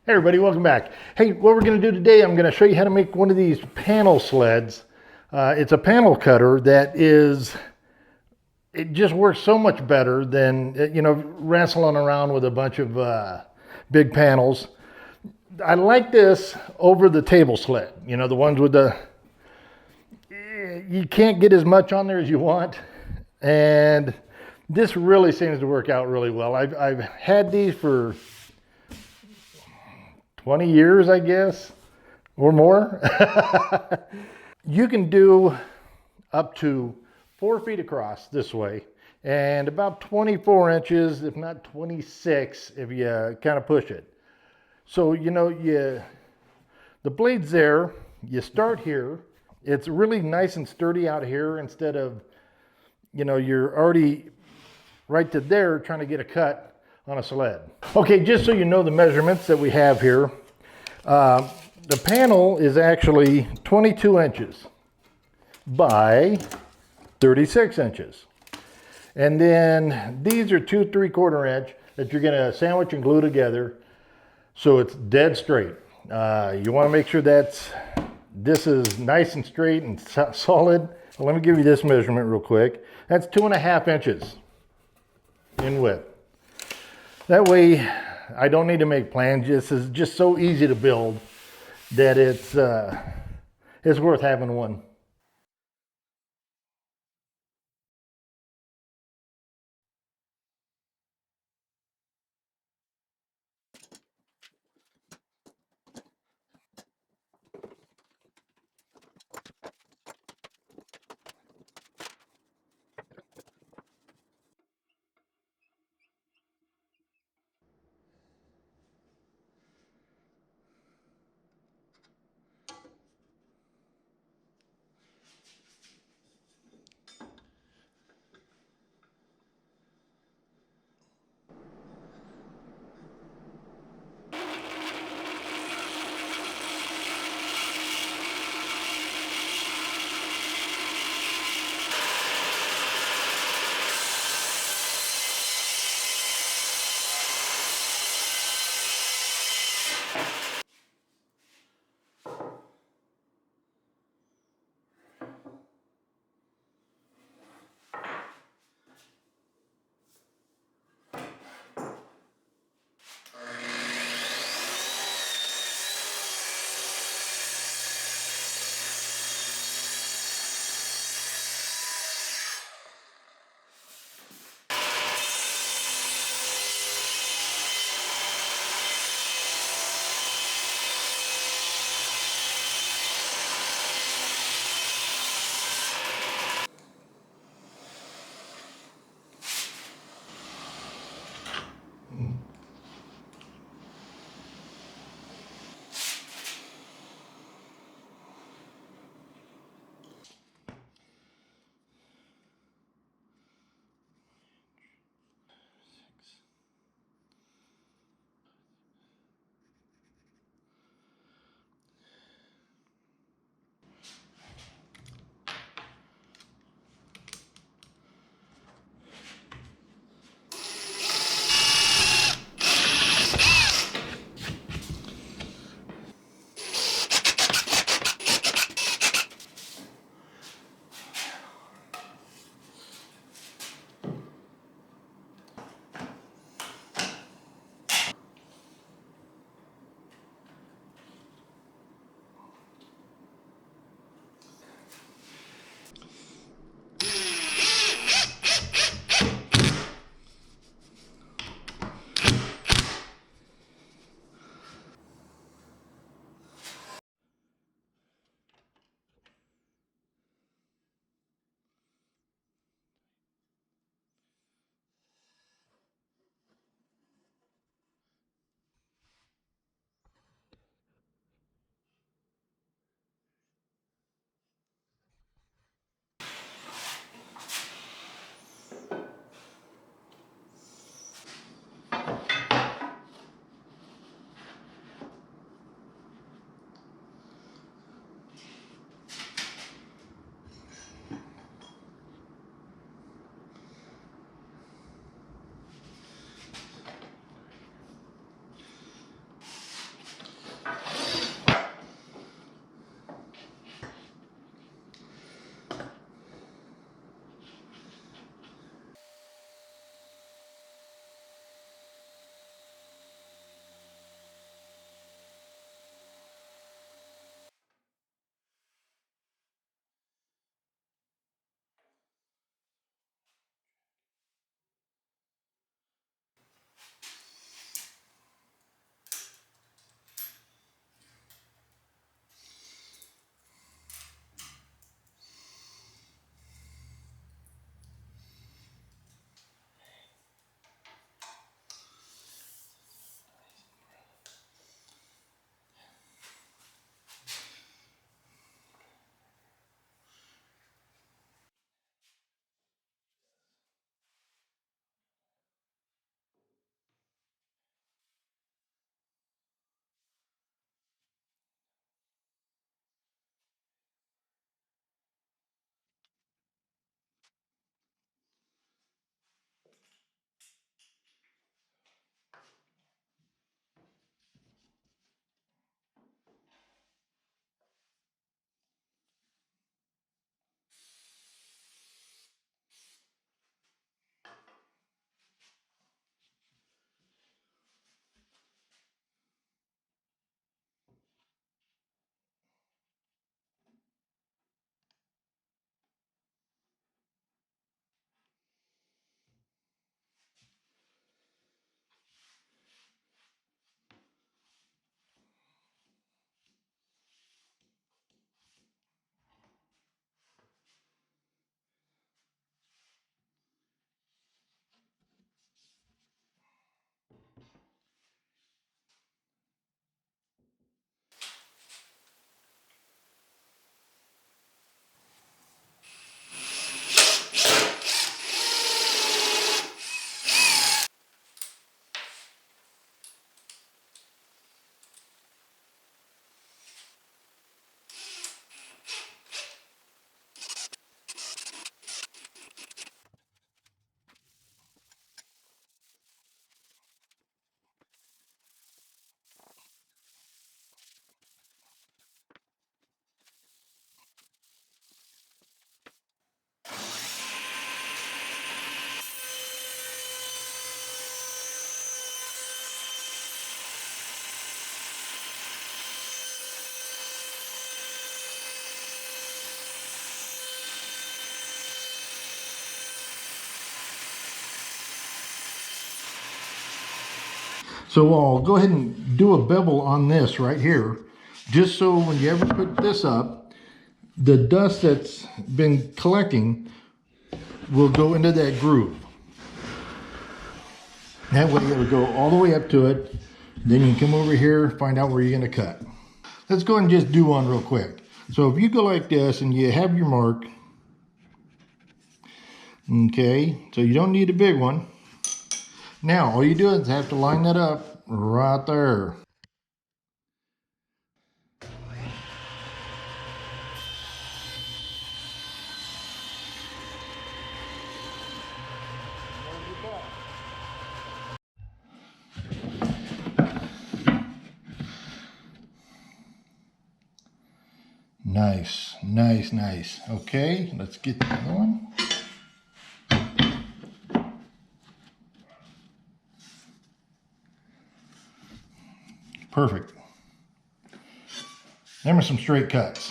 Hey everybody, welcome back. Hey, what we're going to do today, I'm going to show you how to make one of these panel sleds. It's a panel cutter that it just works so much better than, wrestling around with a bunch of big panels. I like this over the table sled, the ones with you can't get as much on there as you want. And this really seems to work out really well. I've had these for 20 years, I guess, or more. You can do up to 4 feet across this way and about 24 inches, if not 26, if you kind of push it. So, the blade's there, you start here. It's really nice and sturdy out here instead of, you're already right to there trying to get a cut on a sled. Okay, just so you know the measurements that we have here, the panel is actually 22 inches by 36 inches. And then these are 2 3/4 inch that you're gonna sandwich and glue together so it's dead straight. You wanna make sure this is nice and straight and solid. Well, let me give you this measurement real quick. That's 2.5 inches in width. That way, I don't need to make plans. This is just so easy to build that it's worth having one. So I'll go ahead and do a bevel on this right here, just so when you ever put this up, the dust that's been collecting will go into that groove. That way it'll go all the way up to it. Then you can come over here, find out where you're gonna cut. Let's go ahead and just do one real quick. So if you go like this and you have your mark, okay, so you don't need a big one. Now all you do is have to line that up right there. Nice, nice, nice. Okay, let's get the other one. Perfect. Them are some straight cuts.